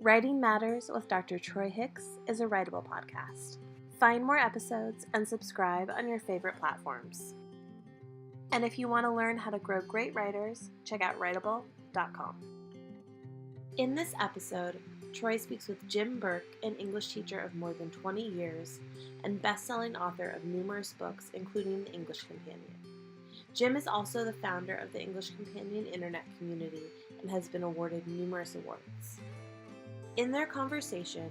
Writing Matters with Dr. Troy Hicks is a Writable podcast. Find more episodes and subscribe on your favorite platforms. And if you want to learn how to grow great writers, check out Writable.com. In this episode, Troy speaks with Jim Burke, an English teacher of more than 20 years and best-selling author of numerous books, including the English Companion. Jim is also the founder of the English Companion internet community and has been awarded numerous awards. In their conversation,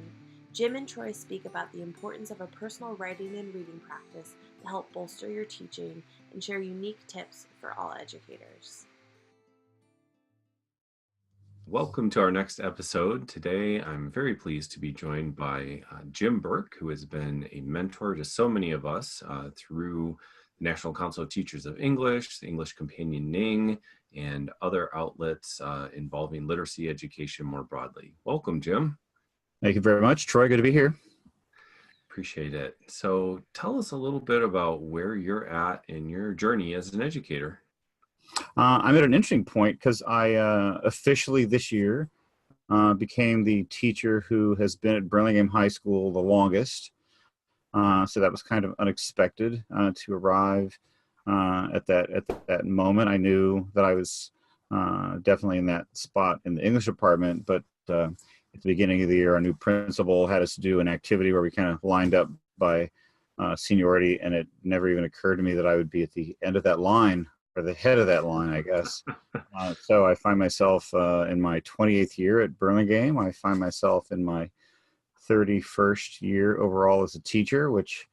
Jim and Troy speak about the importance of a personal writing and reading practice to help bolster your teaching and share unique tips for all educators. Welcome to our next episode. Today, I'm very pleased to be joined by Jim Burke, who has been a mentor to so many of us through the National Council of Teachers of English, the English Companion Ning, and other outlets involving literacy education more broadly. Welcome, Jim. Thank you very much, Troy. Good to be here. Appreciate it. So tell us a little bit about where you're at in your journey as an educator. I'm at an interesting point because I officially this year became the teacher who has been at Burlingame High School the longest. So that was kind of unexpected to arrive at that moment. I knew that I was definitely in that spot in the English department, but at the beginning of the year, our new principal had us do an activity where we kind of lined up by seniority, and it never even occurred to me that I would be at the end of that line, or the head of that line, I guess. So I find myself in my 28th year at Burlingame. I find myself in my 31st year overall as a teacher, which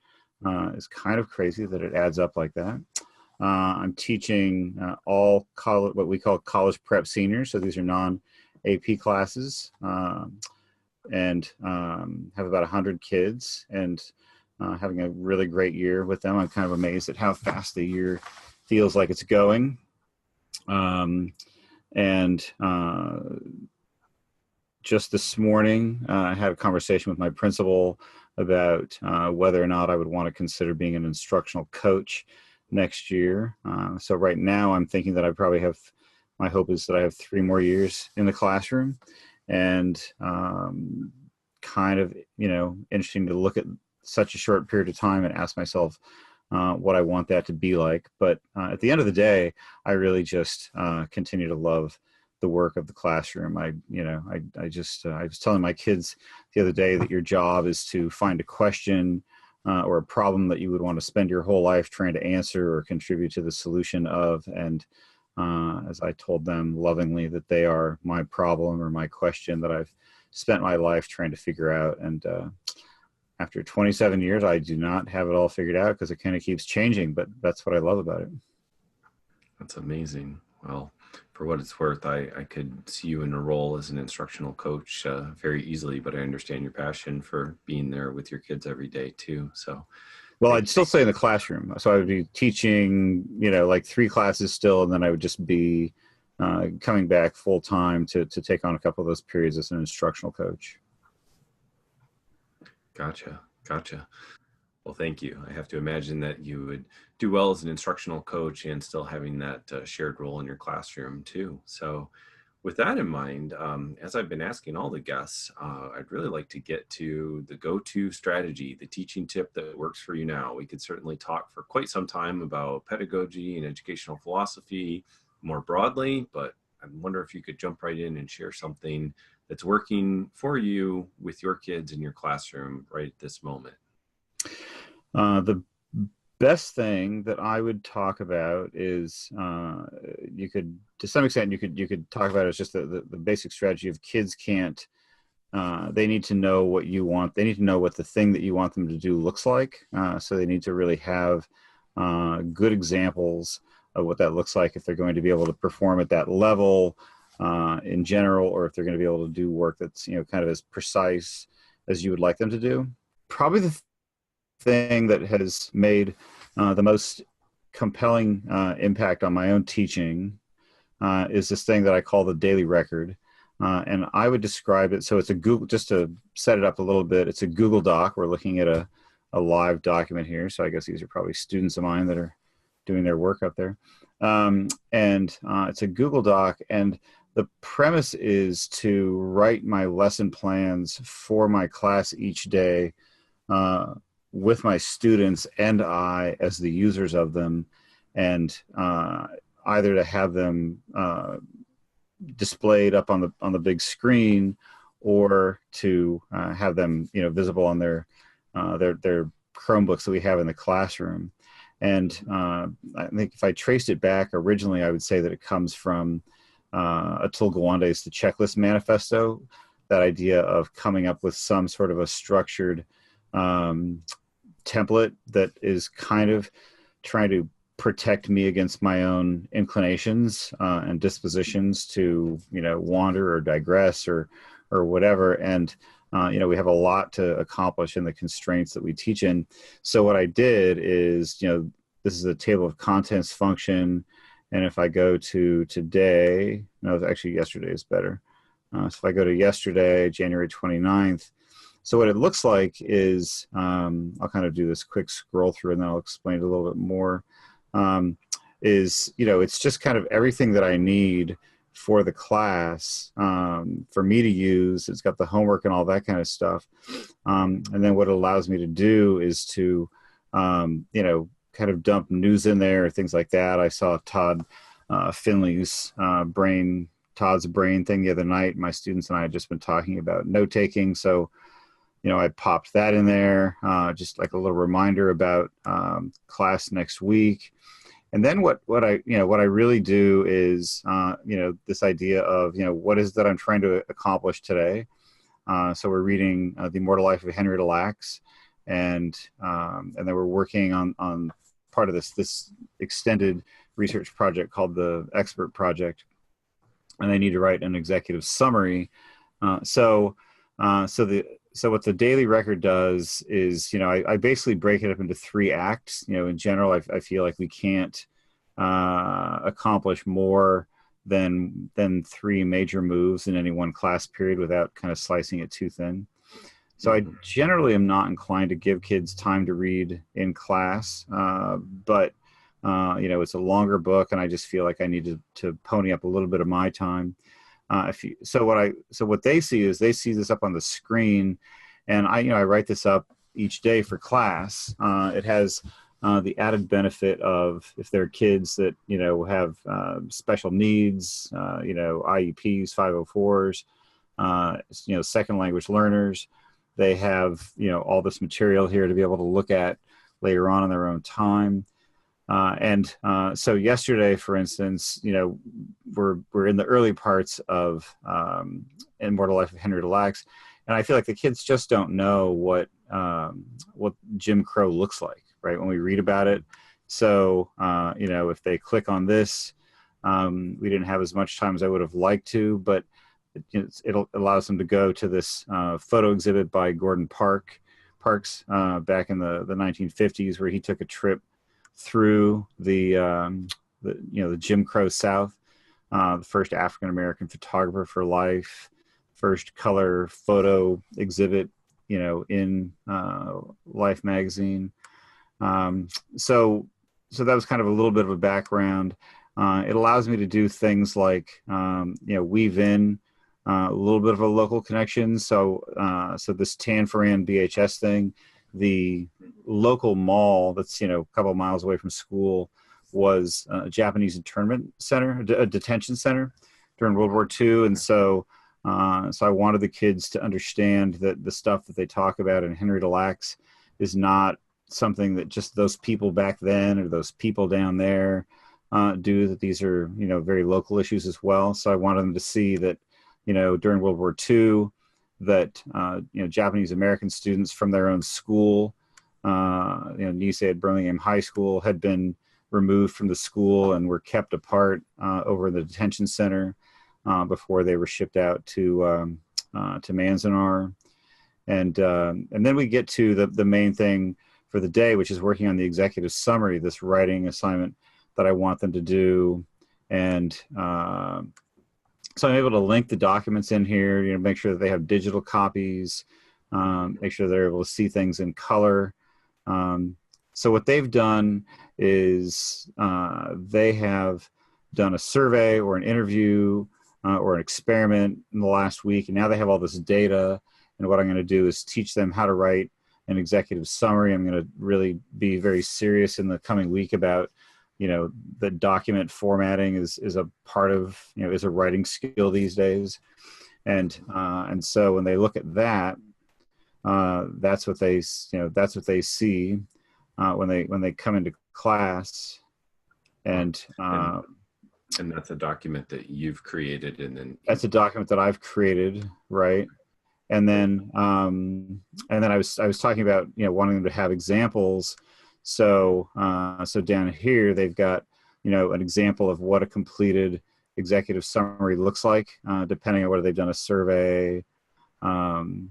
is kind of crazy that it adds up like that. I'm teaching all college, what we call college prep seniors. So these are non-AP classes, and have about 100 kids, and having a really great year with them. I'm kind of amazed at how fast the year feels like it's going. Just this morning, I had a conversation with my principal about whether or not I would want to consider being an instructional coach next year. So right now I'm thinking that my hope is that I have 3 more years in the classroom, and kind of, interesting to look at such a short period of time and ask myself what I want that to be like. But at the end of the day, I really just continue to love the work of the classroom. I was telling my kids the other day that your job is to find a question or a problem that you would want to spend your whole life trying to answer or contribute to the solution of. And as I told them lovingly, that they are my problem or my question that I've spent my life trying to figure out. And after 27 years, I do not have it all figured out because it kind of keeps changing, but that's what I love about it. That's amazing. Well, for what it's worth, I could see you in a role as an instructional coach very easily, but I understand your passion for being there with your kids every day too. So, well, I'd still stay in the classroom. So I would be teaching, like 3 classes still, and then I would just be coming back full time to take on a couple of those periods as an instructional coach. Gotcha. Well, thank you. I have to imagine that you would do well as an instructional coach and still having that shared role in your classroom too. So with that in mind, as I've been asking all the guests, I'd really like to get to the go-to strategy, the teaching tip that works for you now. We could certainly talk for quite some time about pedagogy and educational philosophy more broadly, but I wonder if you could jump right in and share something that's working for you with your kids in your classroom right at this moment. The best thing that I would talk about is you could, to some extent, you could talk about it as just the basic strategy of kids can't. They need to know what you want. They need to know what the thing that you want them to do looks like. So they need to really have good examples of what that looks like if they're going to be able to perform at that level in general, or if they're going to be able to do work that's kind of as precise as you would like them to do. Probably the thing that has made the most compelling impact on my own teaching is this thing that I call the daily record. And I would describe it, so it's a Google, just to set it up a little bit, it's a Google Doc. We're looking at a live document here, so I guess these are probably students of mine that are doing their work up there. And it's a Google Doc, and the premise is to write my lesson plans for my class each day with my students and I as the users of them, and either to have them displayed up on the big screen, or to have them visible on their Chromebooks that we have in the classroom. And I think if I traced it back originally, I would say that it comes from Atul Gawande's The Checklist Manifesto, that idea of coming up with some sort of a structured template that is kind of trying to protect me against my own inclinations and dispositions to wander or digress or whatever. And we have a lot to accomplish in the constraints that we teach in. So what I did is, this is a table of contents function. And if I go to today, no, actually yesterday is better. So if I go to yesterday, January 29th, so what it looks like is, I'll kind of do this quick scroll through and then I'll explain it a little bit more, is, it's just kind of everything that I need for the class, for me to use. It's got the homework and all that kind of stuff. And then what it allows me to do is to, kind of dump news in there, things like that. I saw Todd Finley's Todd's brain thing the other night. My students and I had just been talking about note taking. So, I popped that in there, just like a little reminder about class next week. And then what I really do is, this idea of, what is that I'm trying to accomplish today. So we're reading The Immortal Life of Henrietta Lacks, and then we're working on part of this extended research project called the Expert Project, and they need to write an executive summary. So what the daily record does is, I basically break it up into 3 acts. In general, I feel like we can't accomplish more than 3 major moves in any one class period without kind of slicing it too thin. So I generally am not inclined to give kids time to read in class, but it's a longer book, and I just feel like I need to pony up a little bit of my time. So what they see is they see this up on the screen, and I write this up each day for class. It has the added benefit of, if there are kids that have special needs, IEPs, 504s, second language learners, they have all this material here to be able to look at later on in their own time. So yesterday, for instance, we're in the early parts of Immortal Life of Henrietta Lacks, and I feel like the kids just don't know what Jim Crow looks like, right, when we read about it. So if they click on this, we didn't have as much time as I would have liked to, but it allows them to go to this photo exhibit by Gordon Parks back in the 1950s, where he took a trip through the Jim Crow South, the first African-American photographer for life, first color photo exhibit, in Life magazine. So that was kind of a little bit of a background. It allows me to do things like, weave in a little bit of a local connection. So this Tanforan BHS thing, the local mall that's a couple of miles away from school was a Japanese internment center, a detention center during World War II, and so I wanted the kids to understand that the stuff that they talk about in Henrietta Lacks is not something that just those people back then or those people down there do. That these are very local issues as well. So I wanted them to see that during World War II, that Japanese American students from their own school, Nisei at Burlingame High School, had been removed from the school and were kept apart over in the detention center before they were shipped out to Manzanar. And then we get to the main thing for the day, which is working on the executive summary, this writing assignment that I want them to do. And so I'm able to link the documents in here, make sure that they have digital copies, make sure they're able to see things in color. So what they've done is they have done a survey or an interview or an experiment in the last week, and now they have all this data. And what I'm going to do is teach them how to write an executive summary. I'm going to really be very serious in the coming week about, the document formatting is a part of, is a writing skill these days. And so when they look at that, that's what they see when they come into class. And that's a document that you've created, and then that's a document that I've created, right? And then I was talking about wanting them to have examples. So down here they've got an example of what a completed executive summary looks like, depending on whether they've done a survey. So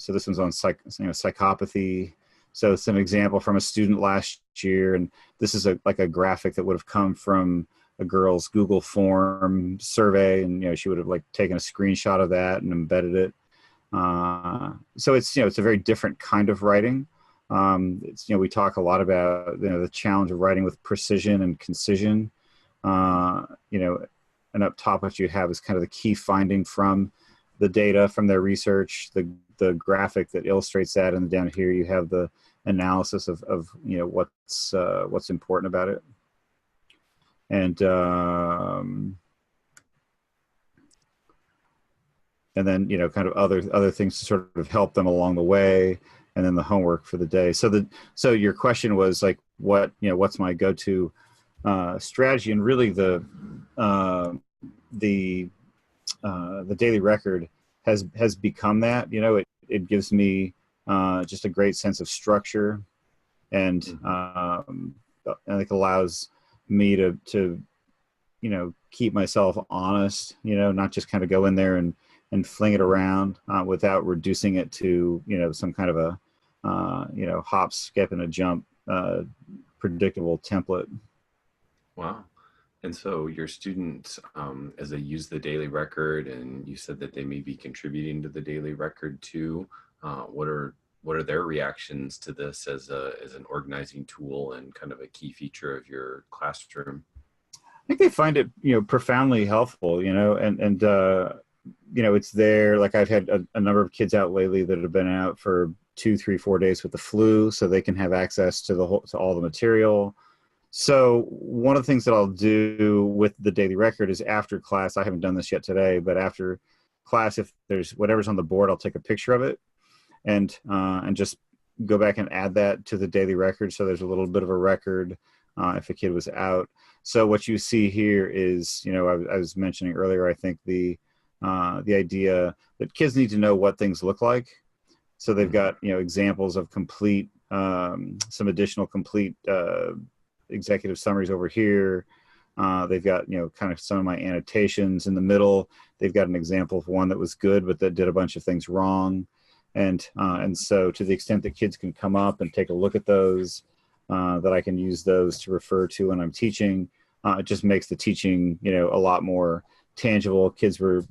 this one's on psychopathy. So it's an example from a student last year, and this is like a graphic that would have come from a girl's Google form survey, and she would have taken a screenshot of that and embedded it. So it's a very different kind of writing. We talk a lot about the challenge of writing with precision and concision. And up top what you have is kind of the key finding from the data from their research, the graphic that illustrates that, and down here you have the analysis of what's important about it. And then kind of other things to sort of help them along the way, and then the homework for the day. So your question was what's my go-to strategy, and really the daily record has become that. It gives me just a great sense of structure, and I think allows me to keep myself honest, not just kind of go in there and fling it around without reducing it to some kind of a hop, skip, and a jump predictable template. Wow. And so your students, as they use the daily record, and you said that they may be contributing to the daily record too, what are their reactions to this as an organizing tool and kind of a key feature of your classroom? I think they find it, profoundly helpful, and it's there. Like I've had a number of kids out lately that have been out for 2, 3, 4 days with the flu, so they can have access to to all the material. So one of the things that I'll do with the daily record is after class, I haven't done this yet today, but after class, if there's whatever's on the board, I'll take a picture of it and just go back and add that to the daily record. So there's a little bit of a record if a kid was out. So what you see here is, I was mentioning earlier, I think the idea that kids need to know what things look like. So they've got, examples of complete, some additional complete executive summaries over here. They've got, kind of some of my annotations in the middle. They've got an example of one that was good, but that did a bunch of things wrong. And so to the extent that kids can come up and take a look at those, that I can use those to refer to when I'm teaching, it just makes the teaching, a lot more tangible. Kids were,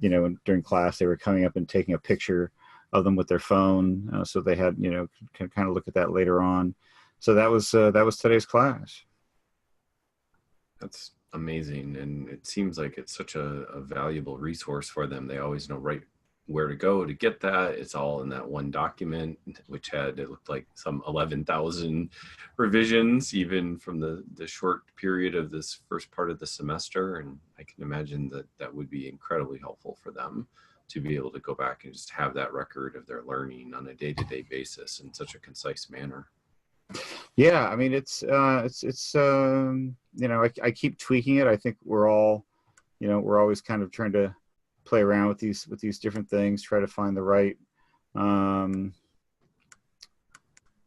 during class, they were coming up and taking a picture of them with their phone. So they had, can kind of look at that later on. So that was today's class. That's amazing. And it seems like it's such a valuable resource for them. They always know right where to go to get that. It's all in that one document, which had, it looked like some 11,000 revisions, even from the short period of this first part of the semester. And I can imagine that would be incredibly helpful for them to be able to go back and just have that record of their learning on a day-to-day basis in such a concise manner. Yeah, I mean, it's I keep tweaking it. I think we're all, we're always kind of trying to play around with these different things, try to find the right, the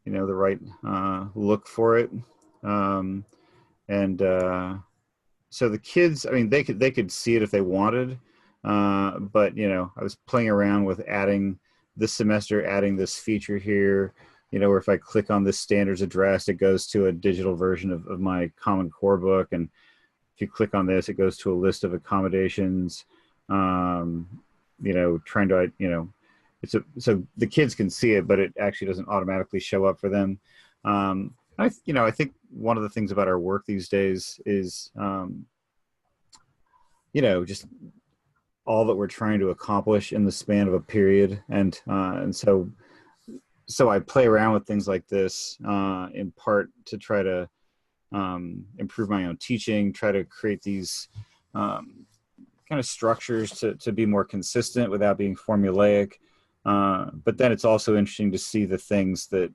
right look for it. So the kids, I mean, they could see it if they wanted, but I was playing around with adding this semester, adding this feature here. Where if I click on this standards address, it goes to a digital version of my Common Core book. And if you click on this, it goes to a list of accommodations, trying to, so the kids can see it, but it actually doesn't automatically show up for them. I think one of the things about our work these days is just all that we're trying to accomplish in the span of a period. And so I play around with things like this in part to try to improve my own teaching, try to create these kind of structures to be more consistent without being formulaic. But then it's also interesting to see the things that,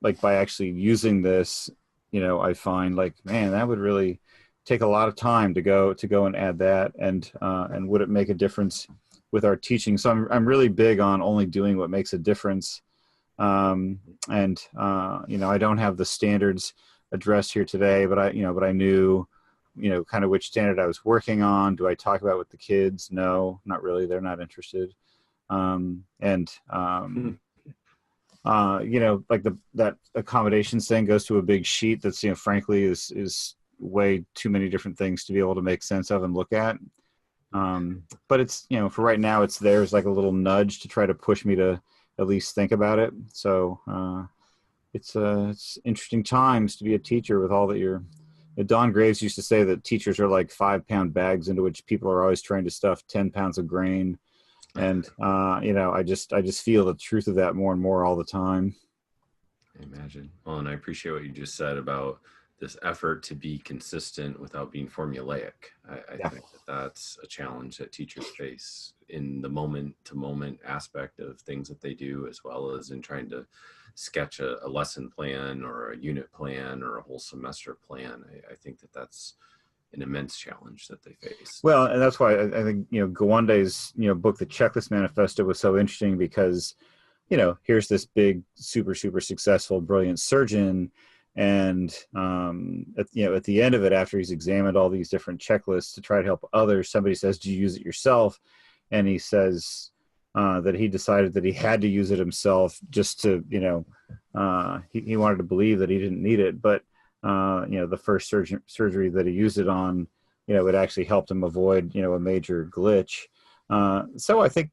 like by actually using this, I find like, man, that would really take a lot of time to go and add that. And would it make a difference with our teaching? So I'm really big on only doing what makes a difference. I don't have the standards addressed here today, but I knew, kind of which standard I was working on. Do I talk about with the kids? No, not really. They're not interested. Like that accommodations thing goes to a big sheet that's, frankly is way too many different things to be able to make sense of and look at. But it's, for right now, it's there's like a little nudge to try to push me to at least think about it. So it's interesting times to be a teacher with all that Don Graves used to say that teachers are like 5-pound bags into which people are always trying to stuff 10 pounds of grain. And, I just feel the truth of that more and more all the time. I imagine. Well, and I appreciate what you just said about this effort to be consistent without being formulaic. I think that's a challenge that teachers face in the moment to moment aspect of things that they do, as well as in trying to sketch a lesson plan or a unit plan or a whole semester plan. I think that's an immense challenge that they face. Well, and that's why I think, Gawande's, book, The Checklist Manifesto, was so interesting because, here's this big, super, super successful, brilliant surgeon. And, at the end of it, after he's examined all these different checklists to try to help others, somebody says, do you use it yourself? And he says that he decided that he had to use it himself just to, he wanted to believe that he didn't need it. But, the first surgery that he used it on, it actually helped him avoid, a major glitch. So I think,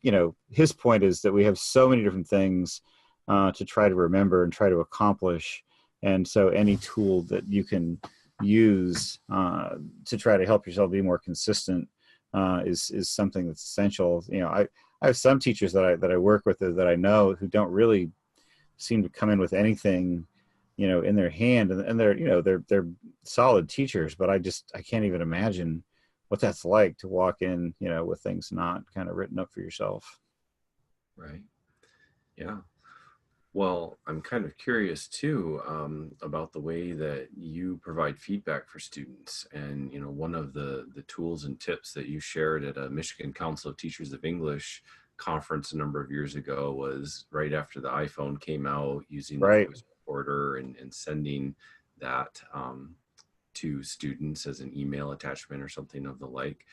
his point is that we have so many different things to try to remember and try to accomplish. And so any tool that you can use to try to help yourself be more consistent is something that's essential. I have some teachers that I work with that I know who don't really seem to come in with anything, in their hand, and they're solid teachers, but I can't even imagine what that's like to walk in, with things not kind of written up for yourself. Right. Yeah. Well, I'm kind of curious too about the way that you provide feedback for students. And, one of the tools and tips that you shared at a Michigan Council of Teachers of English conference a number of years ago was right after the iPhone came out, using the voice recorder and sending that to students as an email attachment or something of the like.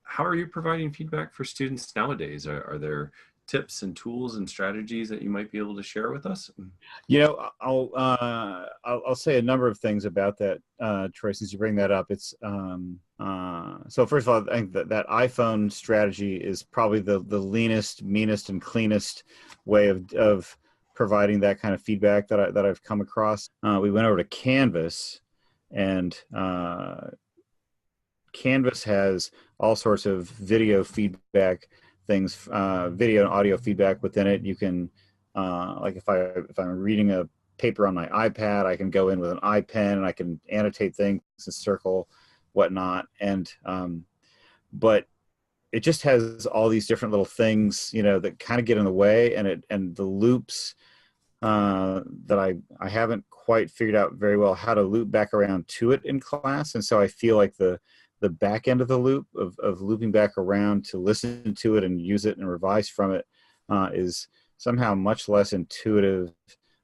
How are you providing feedback for students nowadays? Are there tips and tools and strategies that you might be able to share with us? I'll say a number of things about that, Troy, since you bring that up. It's so first of all, I think that iPhone strategy is probably the leanest, meanest, and cleanest way of providing that kind of feedback that I've come across. We went over to Canvas, and Canvas has all sorts of video feedback things, video and audio feedback within it. You can, like if I'm reading a paper on my iPad, I can go in with an iPen and I can annotate things and circle whatnot. And, but it just has all these different little things, that kind of get in the way, and the loops, that I haven't quite figured out very well how to loop back around to it in class. And so I feel like the back end of the loop of looping back around to listen to it and use it and revise from it is somehow much less intuitive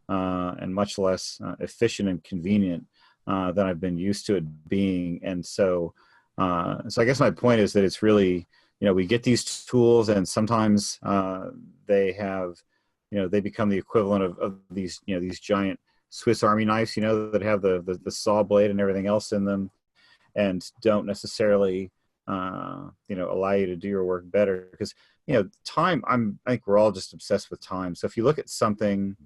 and much less efficient and convenient than I've been used to it being. And so I guess my point is that it's really, we get these tools, and sometimes they have, they become the equivalent of these, these giant Swiss Army knives, that have the saw blade and everything else in them, and don't necessarily, allow you to do your work better. Because, time, I think we're all just obsessed with time. So if you look at something,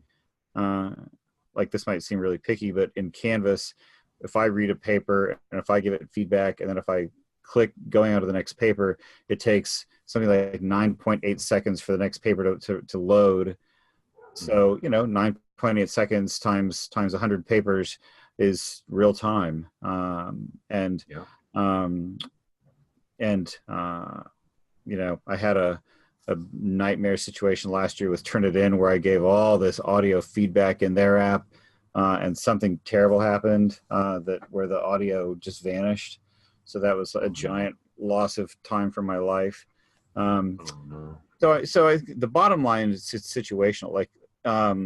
like this might seem really picky, but in Canvas, if I read a paper and if I give it feedback, and then if I click going on to the next paper, it takes something like 9.8 seconds for the next paper to load. So, 9.8 seconds times 100 papers is real time. I had a nightmare situation last year with Turnitin where I gave all this audio feedback in their app, and something terrible happened where the audio just vanished. So that was a giant loss of time from my life. The bottom line is it's situational. Like,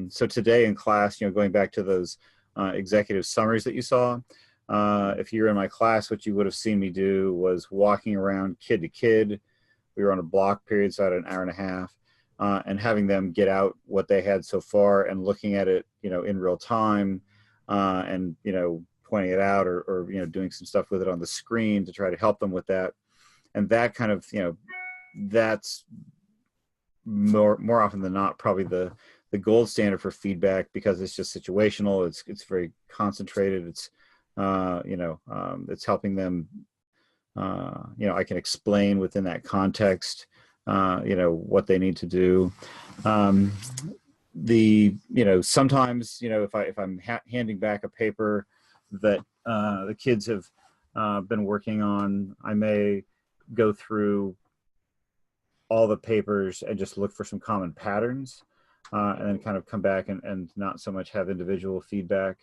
so today in class, going back to those executive summaries that you saw, if you were in my class, what you would have seen me do was walking around kid to kid. We were on a block period, so I had an hour and a half, and having them get out what they had so far and looking at it, in real time, and, pointing it out or doing some stuff with it on the screen to try to help them with that. And that kind of, that's more often than not probably the gold standard for feedback, because it's just situational. It's very concentrated. It's it's helping them. I can explain within that context, what they need to do. Sometimes, if I'm handing back a paper that the kids have been working on, I may go through all the papers and just look for some common patterns, and then kind of come back and not so much have individual feedback.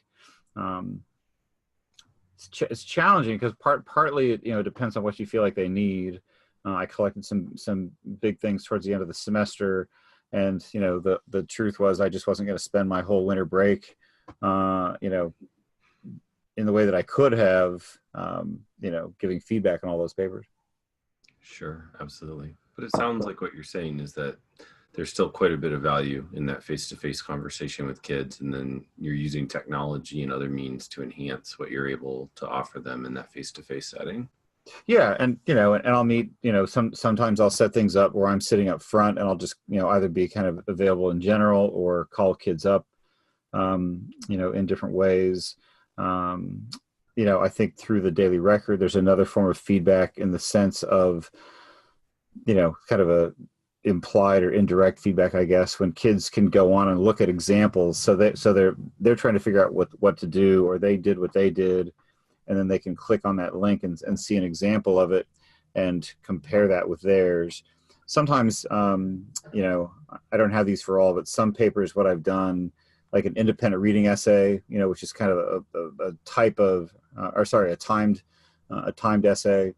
It's challenging because partly it depends on what you feel like they need. I collected some big things towards the end of the semester, and the truth was I just wasn't going to spend my whole winter break in the way that I could have, giving feedback on all those papers. Sure, absolutely. But it sounds like what you're saying is that there's still quite a bit of value in that face-to-face conversation with kids, and then you're using technology and other means to enhance what you're able to offer them in that face-to-face setting. Yeah, and I'll meet, sometimes I'll set things up where I'm sitting up front, and I'll just either be kind of available in general or call kids up, in different ways. I think through the daily record, there's another form of feedback in the sense of, kind of a implied or indirect feedback, I guess, when kids can go on and look at examples. So they're trying to figure out what to do, or they did what they did, and then they can click on that link and see an example of it and compare that with theirs. Sometimes, I don't have these for all, but some papers, what I've done, like an independent reading essay, which is kind of a type of, a timed essay.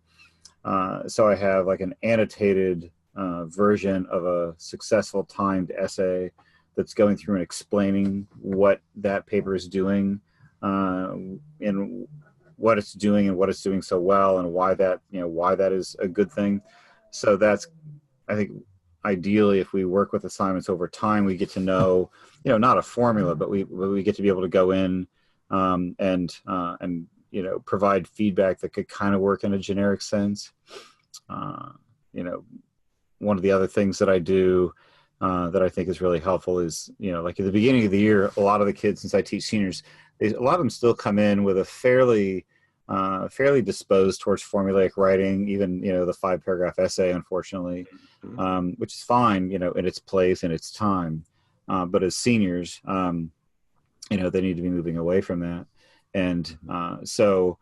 So I have like an annotated version of a successful timed essay that's going through and explaining what that paper is doing, and what it's doing and what it's doing so well, and why that is a good thing. So that's, I think, ideally, if we work with assignments over time, we get to know, not a formula, but we get to be able to go in and provide feedback that could kind of work in a generic sense. One of the other things that I do that I think is really helpful is, like at the beginning of the year, a lot of the kids, since I teach seniors, a lot of them still come in with a fairly disposed towards formulaic writing, even, the 5-paragraph essay, unfortunately, which is fine, in its place and its time. But as seniors, they need to be moving away from that. And so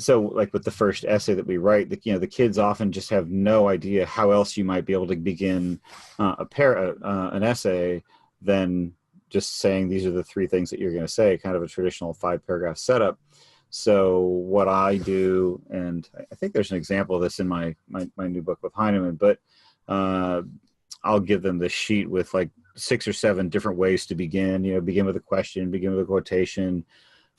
like with the first essay that we write, the kids often just have no idea how else you might be able to begin an essay than just saying these are the 3 things that you're going to say, kind of a traditional 5-paragraph setup. So what I do, and I think there's an example of this in my new book with Heinemann, but I'll give them the sheet with like 6 or 7 different ways to begin, begin with a question, begin with a quotation,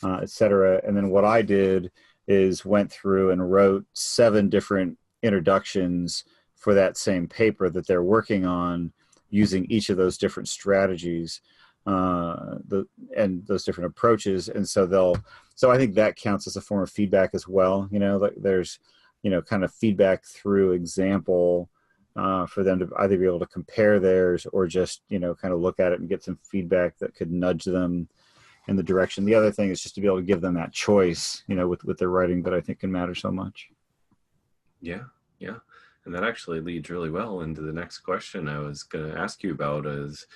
etc. And then what I did is went through and wrote 7 different introductions for that same paper that they're working on, using each of those different strategies, and those different approaches. And so I think that counts as a form of feedback as well. Like there's, kind of feedback through example, for them to either be able to compare theirs or just, kind of look at it and get some feedback that could nudge them in the direction. The other thing is just to be able to give them that choice, with their writing, that I think can matter so much. Yeah, yeah. And that actually leads really well into the next question I was going to ask you about is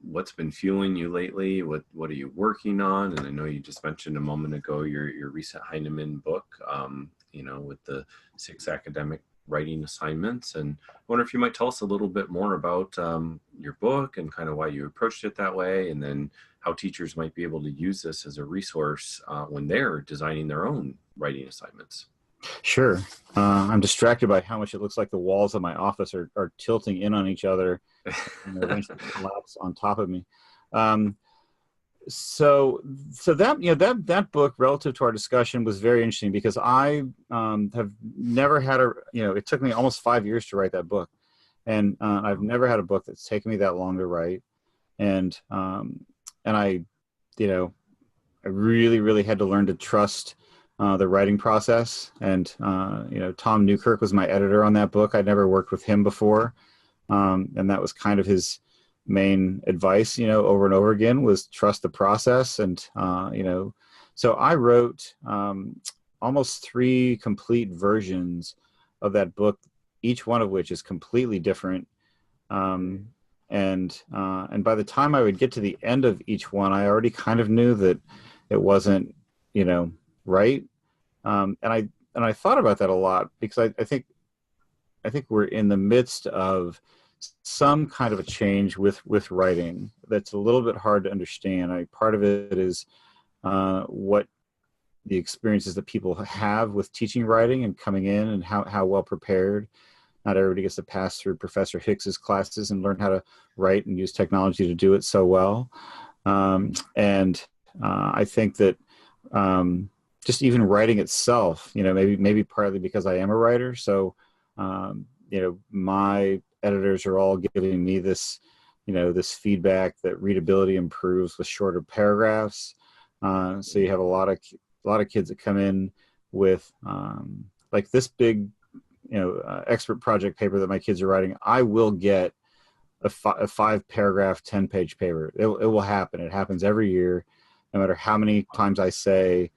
what's been fueling you lately? What are you working on? And I know you just mentioned a moment ago your recent Heinemann book, with the 6 academic writing assignments. And I wonder if you might tell us a little bit more about your book and kind of why you approached it that way, and then how teachers might be able to use this as a resource when they're designing their own writing assignments. Sure. I'm distracted by how much it looks like the walls of my office are tilting in on each other and eventually collapse on top of me. Um, so that that book, relative to our discussion, was very interesting because I have never had it took me almost 5 years to write that book, and I've never had a book that's taken me that long to write, and I I really had to learn to trust the writing process. And Tom Newkirk was my editor on that book. I'd never worked with him before, and that was kind of his main advice, over and over again, was trust the process. And so I wrote almost 3 complete versions of that book, each one of which is completely different. And by the time I would get to the end of each one, I already kind of knew that it wasn't, right. And I thought about that a lot because I think we're in the midst of some kind of a change with writing that's a little bit hard to understand. Part of it is what the experiences that people have with teaching writing and coming in, and how well prepared. Not everybody gets to pass through Professor Hicks's classes and learn how to write and use technology to do it so well. And I think that just even writing itself, maybe partly because I am a writer. So, my editors are all giving me this, this feedback that readability improves with shorter paragraphs. So you have a lot of kids that come in with like this big, expert project paper that my kids are writing. I will get a 5-paragraph, 10-page paper. It will happen. It happens every year, no matter how many times I say,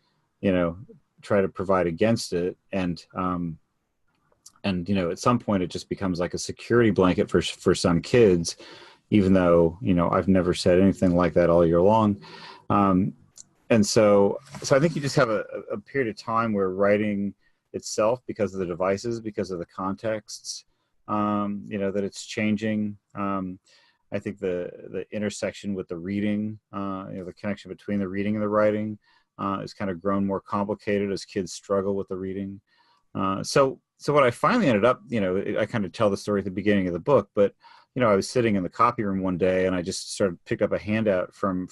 try to provide against it. And at some point it just becomes like a security blanket for some kids, even though, I've never said anything like that all year long. And so I think you just have a period of time where writing itself, because of the devices, because of the contexts, that it's changing. I think the intersection with the reading, the connection between the reading and the writing has kind of grown more complicated as kids struggle with the reading. So what I finally ended up, I kind of tell the story at the beginning of the book, but I was sitting in the copy room one day and I just picked up a handout from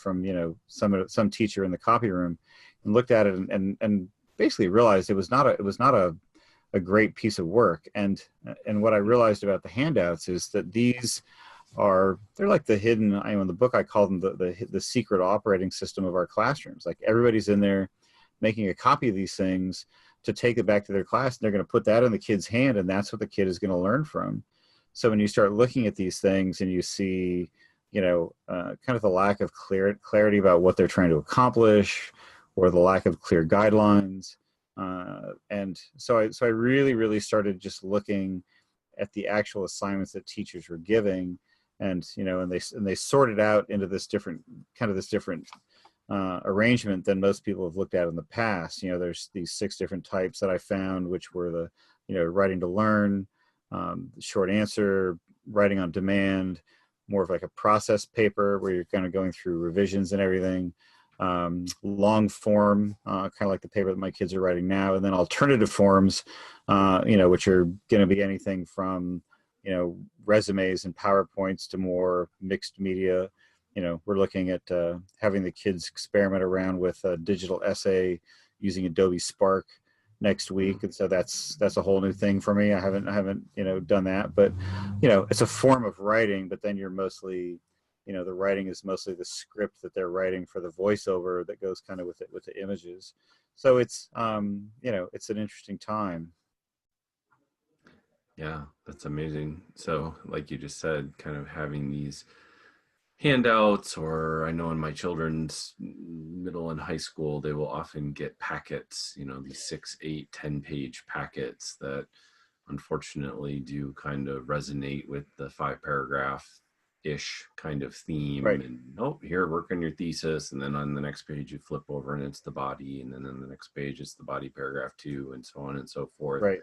some teacher in the copy room and looked at it and basically realized it was not a great piece of work. And what I realized about the handouts is that they're like the hidden, in the book I call them the secret operating system of our classrooms. Like, everybody's in there making a copy of these things to take it back to their class, and they're going to put that in the kid's hand, and that's what the kid is going to learn from. So when you start looking at these things and you see, kind of the lack of clarity about what they're trying to accomplish, or the lack of clear guidelines, and so I really started just looking at the actual assignments that teachers were giving, and they sorted out into this different arrangement than most people have looked at in the past. There's these 6 different types that I found, which were the writing to learn, short answer, writing on demand, more of like a process paper where you're kind of going through revisions and everything, long form, kind of like the paper that my kids are writing now, and then alternative forms, which are going to be anything from resumes and PowerPoints to more mixed media. We're looking at having the kids experiment around with a digital essay using Adobe Spark next week, and so that's a whole new thing for me. I haven't done that, but it's a form of writing. But then you're mostly, the writing is mostly the script that they're writing for the voiceover that goes kind of with the images. So it's it's an interesting time. Yeah, that's amazing. So, like you just said, kind of having these handouts, or I know in my children's middle and high school, they will often get packets, these 6, 8, 10-page packets that unfortunately do kind of resonate with the 5-paragraph-ish kind of theme. Right. And oh, here, work on your thesis. And then on the next page, you flip over and it's the body. And then on the next page, it's the body paragraph 2, and so on and so forth. Right.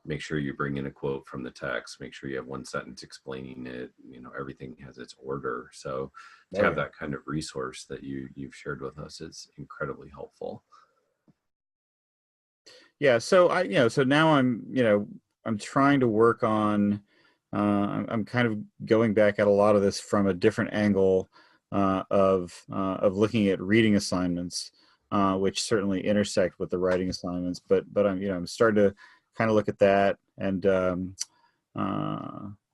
Make sure you bring in a quote from the text. Make sure you have one sentence explaining it. Everything has its order. So to have that kind of resource that you've shared with us is incredibly helpful. Yeah. So so now I'm trying to work on, I'm kind of going back at a lot of this from a different angle, of looking at reading assignments, which certainly intersect with the writing assignments, but I'm starting to kind of look at that, and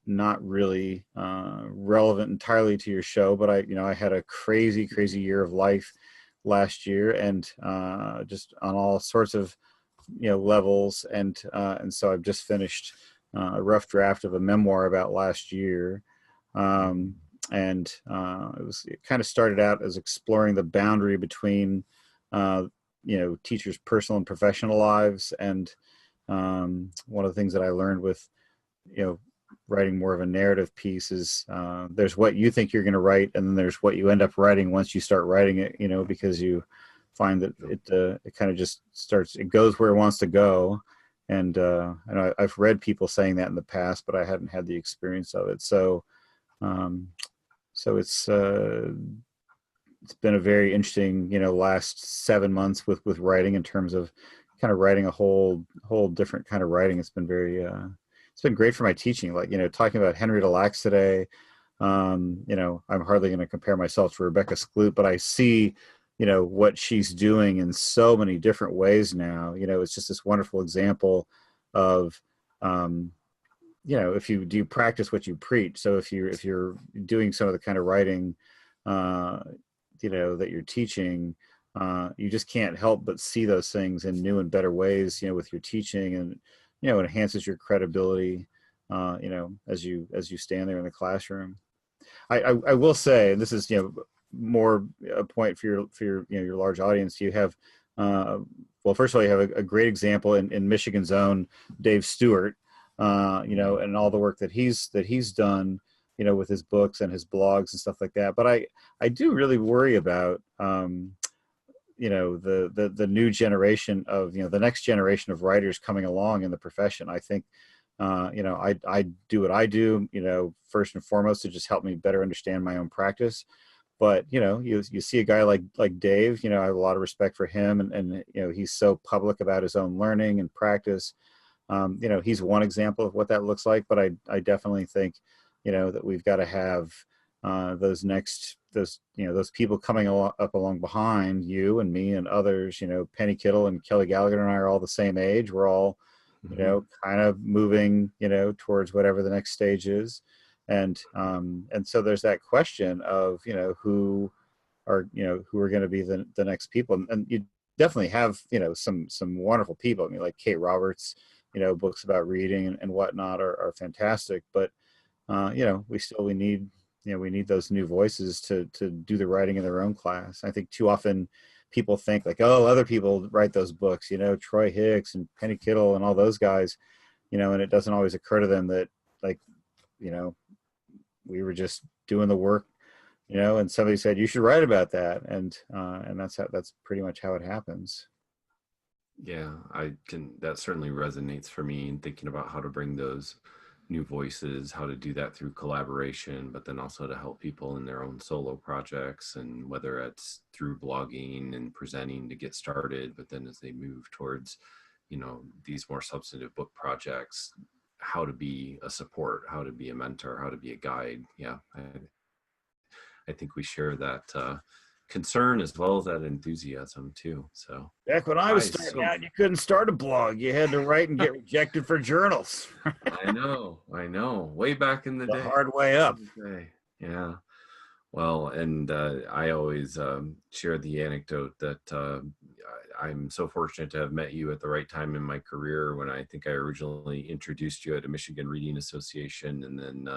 not really relevant entirely to your show, but I had a crazy year of life last year, and just on all sorts of levels, and so I've just finished a rough draft of a memoir about last year, and it kind of started out as exploring the boundary between teachers' personal and professional lives, and one of the things that I learned with writing more of a narrative piece is there's what you think you're going to write, and then there's what you end up writing once you start writing it, because you find that it kind of just starts, it goes where it wants to go. And I've read people saying that in the past, but I hadn't had the experience of it. So it's been a very interesting last 7 months with writing, in terms of kind of writing a whole different kind of writing. It's been very it's been great for my teaching, like talking about Henrietta Lacks today. I'm hardly going to compare myself to Rebecca Skloot, but I see what she's doing in so many different ways now. It's just this wonderful example of, if you practice what you preach. So if you're doing some of the kind of writing, that you're teaching, you just can't help but see those things in new and better ways, with your teaching, and, it enhances your credibility, as you stand there in the classroom. I will say, and this is, more a point for your large audience. You have, well, first of all, you have a great example in Michigan's own Dave Stewart, and all the work that he's done, with his books and his blogs and stuff like that. But I do really worry about, the new generation of, the next generation of writers coming along in the profession. I think, I do what I do, first and foremost, to just help me better understand my own practice. But you see a guy like Dave. I have a lot of respect for him, and he's so public about his own learning and practice. He's one example of what that looks like. But I definitely think that we've got to have those people coming up along behind you and me and others. Penny Kittle and Kelly Gallagher and I are all the same age. We're all kind of moving towards whatever the next stage is. And so there's that question of, who are going to be the next people. And you definitely have, some wonderful people. I mean, like Kate Roberts, books about reading and whatnot are fantastic. But, we need those new voices to do the writing in their own class. I think too often people think like, oh, other people write those books, Troy Hicks and Penny Kittle and all those guys, and it doesn't always occur to them that, like, we were just doing the work, and somebody said, you should write about that. And that's pretty much how it happens. Yeah, that certainly resonates for me in thinking about how to bring those new voices, how to do that through collaboration, but then also to help people in their own solo projects, and whether it's through blogging and presenting to get started, but then as they move towards, these more substantive book projects, how to be a support, how to be a mentor, how to be a guide. Yeah, I think we share that concern as well as that enthusiasm too. So back when I was starting out, you couldn't start a blog. You had to write and get rejected for journals. I know. Way back in the day. Hard way up. Yeah. Well, and I always share the anecdote that I'm so fortunate to have met you at the right time in my career, when I think I originally introduced you at a Michigan Reading Association, and then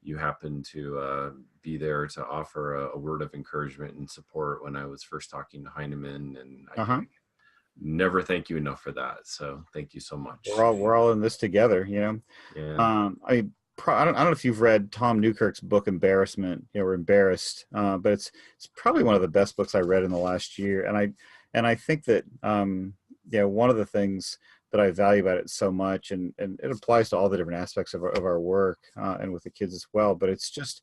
you happened to be there to offer a word of encouragement and support when I was first talking to Heinemann. And I think never thank you enough for that. So thank you so much. We're all in this together, you know. Yeah. I don't know if you've read Tom Newkirk's book Embarrassment, you know, or Embarrassed, but it's probably one of the best books I read in the last year. And I think that you know, one of the things that I value about it so much, and it applies to all the different aspects of our work and with the kids as well. But it's just,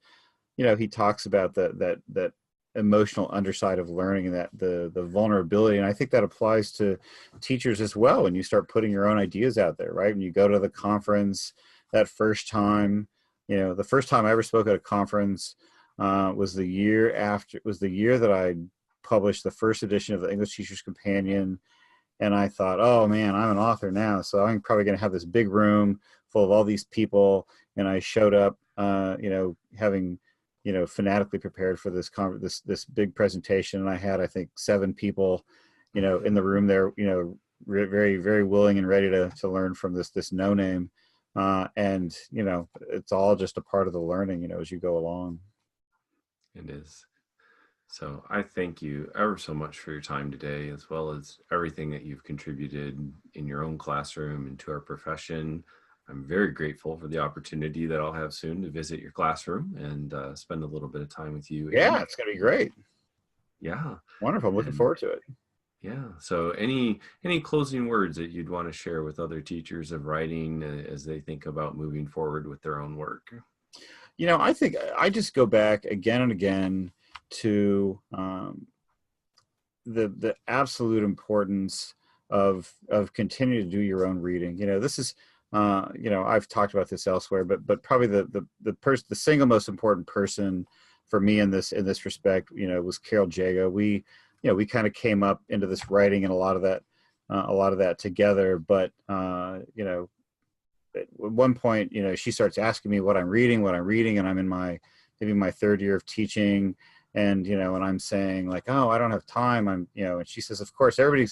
you know, he talks about that emotional underside of learning, and that the vulnerability, and I think that applies to teachers as well. When you start putting your own ideas out there, right? When you go to the conference that first time, you know, the first time I ever spoke at a conference was the year that I published the first edition of the English Teacher's Companion. And I thought, oh man, I'm an author now, so I'm probably going to have this big room full of all these people. And I showed up, you know, having, you know, fanatically prepared for this big presentation, and I had, I think, 7 people, you know, in the room there, you know, very, very willing and ready to learn from this no name. And, you know, it's all just a part of the learning, you know, as you go along. It is. So I thank you ever so much for your time today, as well as everything that you've contributed in your own classroom and to our profession. I'm very grateful for the opportunity that I'll have soon to visit your classroom and spend a little bit of time with you again. Yeah, it's going to be great. Yeah. Wonderful. I'm looking forward to it. Yeah. So any closing words that you'd want to share with other teachers of writing as they think about moving forward with their own work? You know, I think I just go back again and again to the absolute importance of continuing to do your own reading. You know, this is you know, I've talked about this elsewhere, but probably the single most important person for me in this respect, you know, was Carol Jago. We, you know, we kind of came up into this writing and a lot of that together. But you know, at one point, you know, she starts asking me what I'm reading, and I'm in maybe my 3rd year of teaching, and, you know, and I'm saying like, oh, I don't have time. I'm, you know, and she says, of course, everybody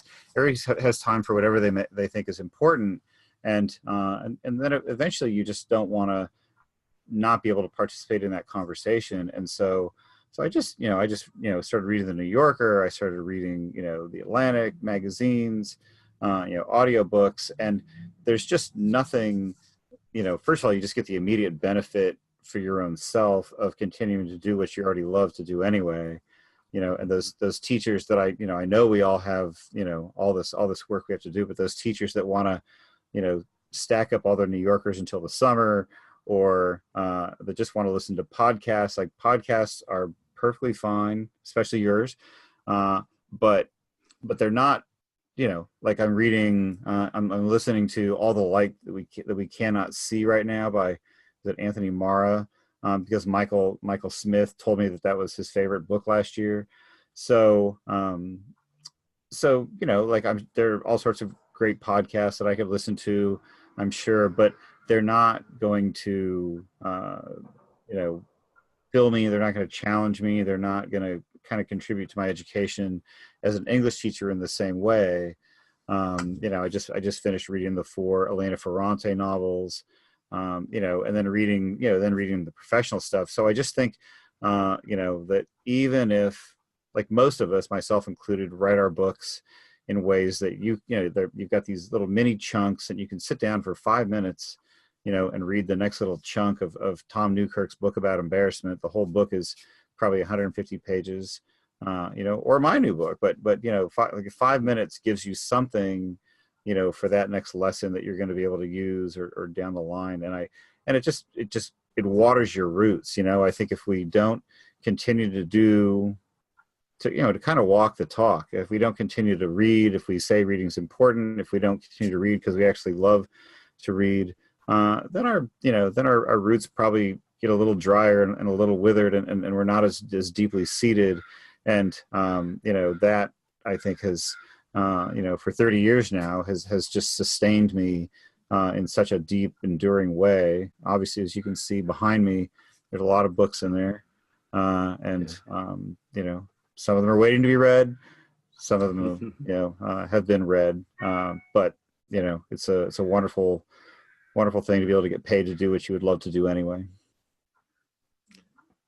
has time for whatever they think is important, and then eventually you just don't want to not be able to participate in that conversation. And so I just started reading the New Yorker. I started reading, you know, the Atlantic magazines, you know, audiobooks, and there's just nothing, you know, first of all, you just get the immediate benefit for your own self of continuing to do what you already love to do anyway, you know. And those teachers that I know we all have, you know, all this work we have to do, but those teachers that want to, you know, stack up all their New Yorkers until the summer, or that just want to listen to podcasts, like podcasts are perfectly fine, especially yours, but they're not, you know, like I'm reading, I'm listening to All the Light that we cannot see right now by Anthony Mara, because Michael Smith told me that was his favorite book last year. So you know, like there are all sorts of great podcasts that I could listen to, I'm sure, but they're not going to, you know, fill me. They're not going to challenge me. They're not going to kind of contribute to my education as an English teacher in the same way. You know, I just finished reading the 4 Elena Ferrante novels, you know, and then reading the professional stuff. So I just think, you know, that even if, like most of us, myself included, write our books in ways that you've got these little mini chunks, and you can sit down for 5 minutes, you know, and read the next little chunk of Tom Newkirk's book about embarrassment. The whole book is probably 150 pages, you know, or my new book, but you know, 5 minutes gives you something, you know, for that next lesson that you're going to be able to use or down the line. And it waters your roots. You know, I think if we don't continue to kind of walk the talk, if we don't continue to read, if we say reading is important, if we don't continue to read because we actually love to read, then our roots probably get a little drier and a little withered, and we're not as deeply seated. And you know, that I think has, you know, for 30 years now has just sustained me in such a deep, enduring way. Obviously, as you can see behind me, there's a lot of books in there, and you know, some of them are waiting to be read. Some of them, you know, have been read. But you know, it's a wonderful thing to be able to get paid to do what you would love to do anyway.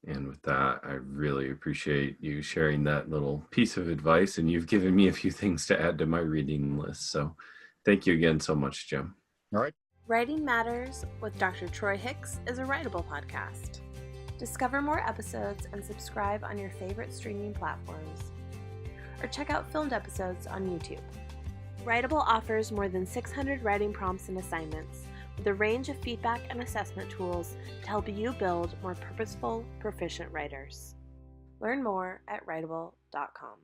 And with that, I really appreciate you sharing that little piece of advice, and you've given me a few things to add to my reading list. So thank you again so much, Jim. All right. Writing Matters with Dr. Troy Hicks is a Writable podcast. Discover more episodes and subscribe on your favorite streaming platforms, or check out filmed episodes on YouTube. Writable offers more than 600 writing prompts and assignments, with a range of feedback and assessment tools to help you build more purposeful, proficient writers. Learn more at writable.com.